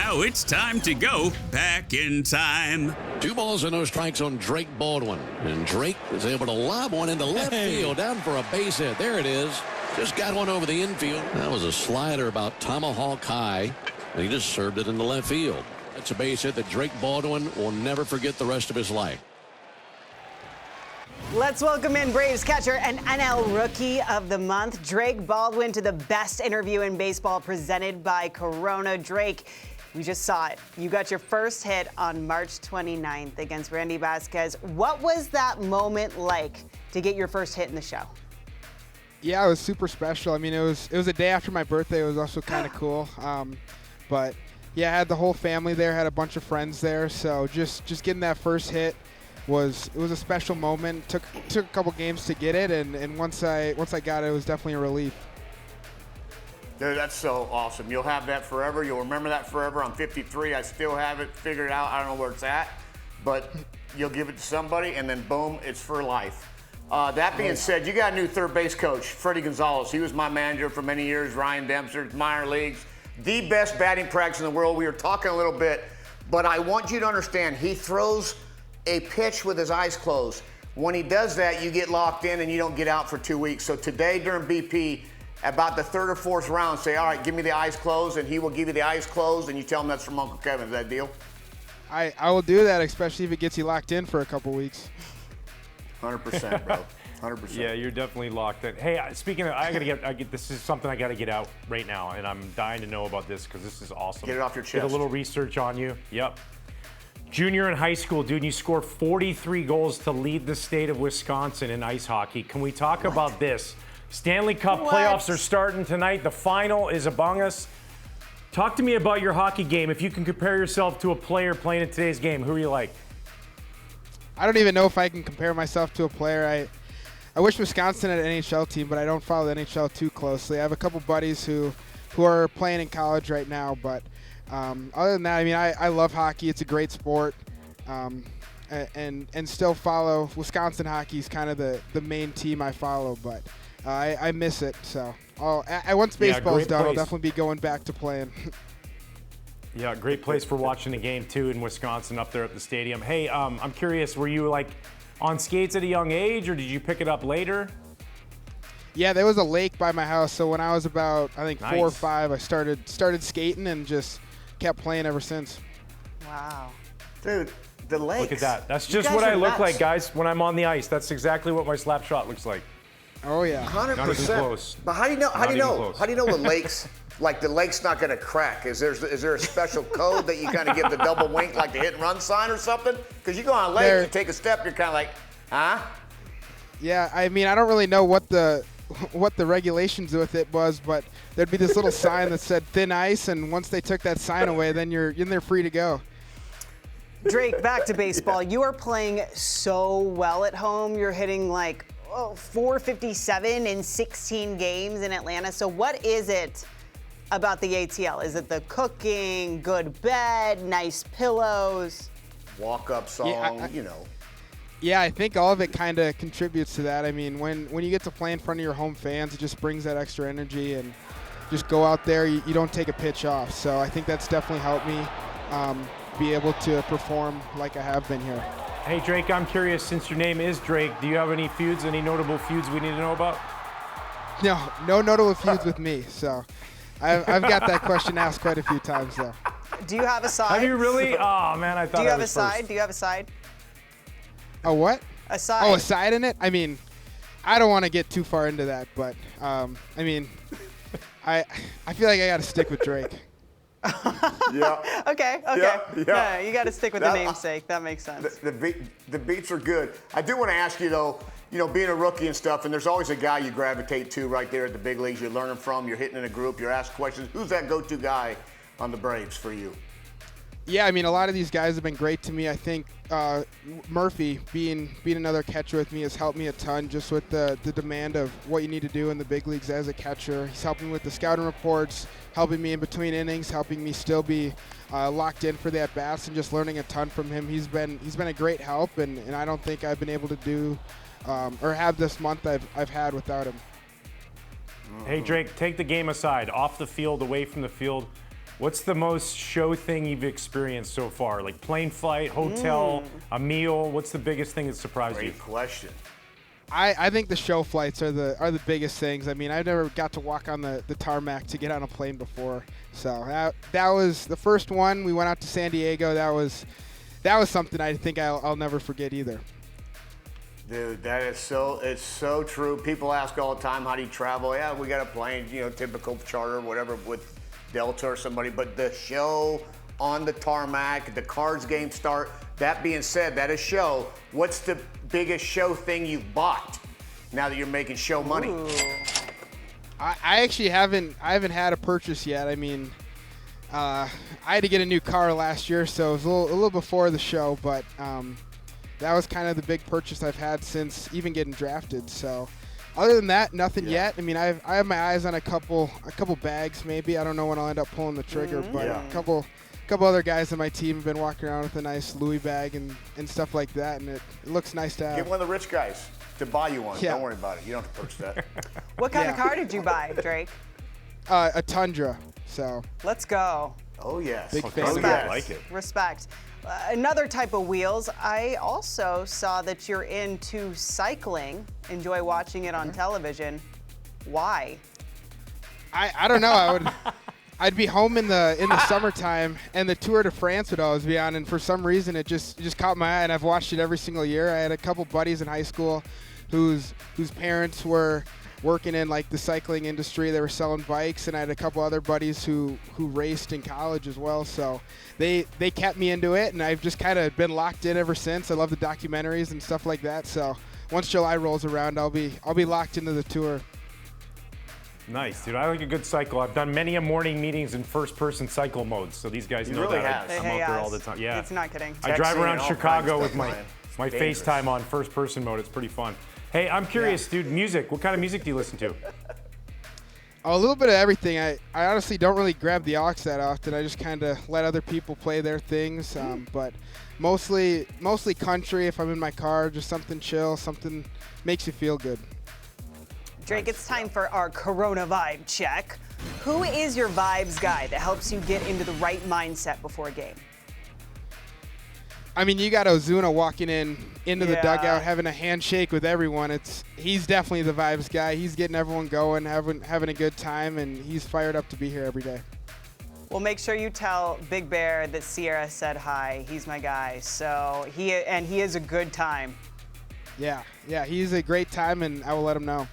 Now it's time to go back in time. 2 balls and no strikes on Drake Baldwin. And Drake is able to lob one into left field down for a base hit. There it is. Just got one over the infield. That was a slider about tomahawk high. And he just served it into left field. That's a base hit that Drake Baldwin will never forget the rest of his life. Let's welcome in Braves catcher and NL Rookie of the Month, Drake Baldwin, to the best interview in baseball presented by Corona. Drake, we just saw it. You got your first hit on March 29th against Randy Vasquez. What was that moment like to get your first hit in the show? Yeah, it was super special. I mean, it was a day after my birthday. It was also kind of cool. But yeah, I had the whole family there, had a bunch of friends there. So just getting that first hit was a special moment. Took a couple games to get it, and once I got it was definitely a relief. Dude, that's so awesome. You'll have that forever. You'll remember that forever. I'm 53. I still have it figured out. I don't know where it's at, but you'll give it to somebody, and then boom, it's for life. That being said, you got a new third base coach, Freddie Gonzalez. He was my manager for many years. Ryan Dempster, minor leagues, the best batting practice in the world. We were talking a little bit, but I want you to understand, he throws a pitch with his eyes closed. When he does that, you get locked in and you don't get out for 2 weeks. So today during BP, about the third or fourth round, say, all right, give me the eyes closed, and he will give you the eyes closed, and you tell him that's from Uncle Kevin. Is that a deal? I will do that, especially if it gets you locked in for a couple weeks. 100%, bro. 100%. Yeah, you're definitely locked in. Hey, speaking of, this is something I got to get out right now, and I'm dying to know about this because this is awesome. Get it off your chest. Did a little research on you. Yep. Junior in high school, dude, you scored 43 goals to lead the state of Wisconsin in ice hockey. Can we talk about this? Stanley Cup playoffs are starting tonight. The final is among us. Talk to me about your hockey game. If you can compare yourself to a player playing in today's game, who are you like? I don't even know if I can compare myself to a player. I wish Wisconsin had an NHL team, but I don't follow the NHL too closely. I have a couple buddies who are playing in college right now, but other than that, I mean, I love hockey. It's a great sport, and still follow Wisconsin hockey is kind of the main team I follow, but I miss it. So once baseball's done, I'll definitely be going back to playing. Yeah, great place for watching the game too in Wisconsin up there at the stadium. Hey, I'm curious, were you like on skates at a young age, or did you pick it up later? Yeah, there was a lake by my house, so when I was about, I think, 4 or 5, I started skating and just kept playing ever since. Wow. Dude, the lakes. Look at that. That's just what I look like, guys, when I'm on the ice. That's exactly what my slap shot looks like. Oh yeah. 100%. Not even close. But how do you know? How do you know? Close. How do you know the lakes? Like the lake's not going to crack? Is there a special code that you kind of give the double wink, like the hit and run sign or something? Because you go on a lake, you take a step, you're kind of like, huh? Yeah, I mean, I don't really know what the regulations with it was, but there'd be this little sign that said thin ice, and once they took that sign away, then you're in there free to go. Drake, back to baseball. You are playing so well at home. You're hitting like 457 in 16 games in Atlanta. So what is it about the ATL? Is it the cooking, good bed, nice pillows? Walk-up song, you know. Yeah, I think all of it kind of contributes to that. I mean, when you get to play in front of your home fans, it just brings that extra energy, and just go out there, you don't take a pitch off. So I think that's definitely helped me be able to perform like I have been here. Hey, Drake, I'm curious, since your name is Drake, do you have any feuds, any notable feuds we need to know about? No notable feuds with me. So I've got that question asked quite a few times, though. Do you have a side? Have you really? Oh, man, I thought Do you I have a was side? first. Do you have a side? A what? A side. Oh, a side in it? I mean, I don't want to get too far into that, but I mean, I feel like I got to stick with Drake. Yeah. Okay. Yeah, you got to stick with the namesake. That makes sense. The beats are good. I do want to ask you, though, you know, being a rookie and stuff, and there's always a guy you gravitate to right there at the big leagues. You're learning from, you're hitting in a group, you're asked questions. Who's that go-to guy on the Braves for you? Yeah, I mean, a lot of these guys have been great to me. I think Murphy, being another catcher with me, has helped me a ton just with the demand of what you need to do in the big leagues as a catcher. He's helping with the scouting reports, helping me in between innings, helping me still be locked in for the at-bats, and just learning a ton from him. He's been a great help, and I don't think I've been able to do or have this month I've had without him. Hey, Drake, take the game aside, off the field, away from the field. What's the most show thing you've experienced so far? Like plane flight, hotel, a meal? What's the biggest thing that surprised you? Great question. I think the show flights are the biggest things. I mean, I've never got to walk on the tarmac to get on a plane before. So that was the first one. We went out to San Diego. That was something I think I'll never forget either. Dude, it's so true. People ask all the time, how do you travel? Yeah, we got a plane, typical charter, whatever, with Delta or somebody. But the show on the tarmac, the Cards game start. That being said, that is show. What's the biggest show thing you've bought now that you're making show money? Ooh. I actually haven't had a purchase yet. I mean, I had to get a new car last year, so it was a little before the show, but that was kind of the big purchase I've had since even getting drafted. So other than that, nothing yet. I mean, I have my eyes on a couple bags maybe. I don't know when I'll end up pulling the trigger, but a couple other guys on my team have been walking around with a nice Louis bag and stuff like that, and it looks nice to have. Get one of the rich guys to buy you one. Yeah. Don't worry about it. You don't have to purchase that. What kind of car did you buy, Drake? A Tundra. So Let's go. Oh, yes. Big fan oh, of yes. that. I like it. Respect. Another type of wheels. I also saw that you're into cycling. Enjoy watching it on television. Why? I don't know. I'd be home in the summertime, and the Tour de France would always be on, and for some reason it just caught my eye, and I've watched it every single year. I had a couple buddies in high school whose parents were working in like the cycling industry. They were selling bikes, and I had a couple other buddies who raced in college as well. So they kept me into it, and I've just kind of been locked in ever since. I love the documentaries and stuff like that. So once July rolls around, I'll be locked into the Tour. Nice, dude. I like a good cycle. I've done many morning meetings in first-person cycle modes, so these guys know really that. have. I'm out there all the time. Yeah. It's not kidding. I drive Texting around and all Chicago kinds with of my stuff, my man. It's FaceTime on first-person mode. It's pretty fun. Hey, I'm curious, dude. Music. What kind of music do you listen to? A little bit of everything. I honestly don't really grab the aux that often. I just kind of let other people play their things. But mostly country. If I'm in my car, just something chill, something makes you feel good. Drake, it's time for our Corona vibe check. Who is your vibes guy that helps you get into the right mindset before a game? I mean, you got Ozuna walking into the Yeah. dugout, having a handshake with everyone. He's definitely the vibes guy. He's getting everyone going, having a good time, and he's fired up to be here every day. Well, make sure you tell Big Bear that Sierra said hi. He's my guy. So he is a good time. Yeah, he's a great time, and I will let him know.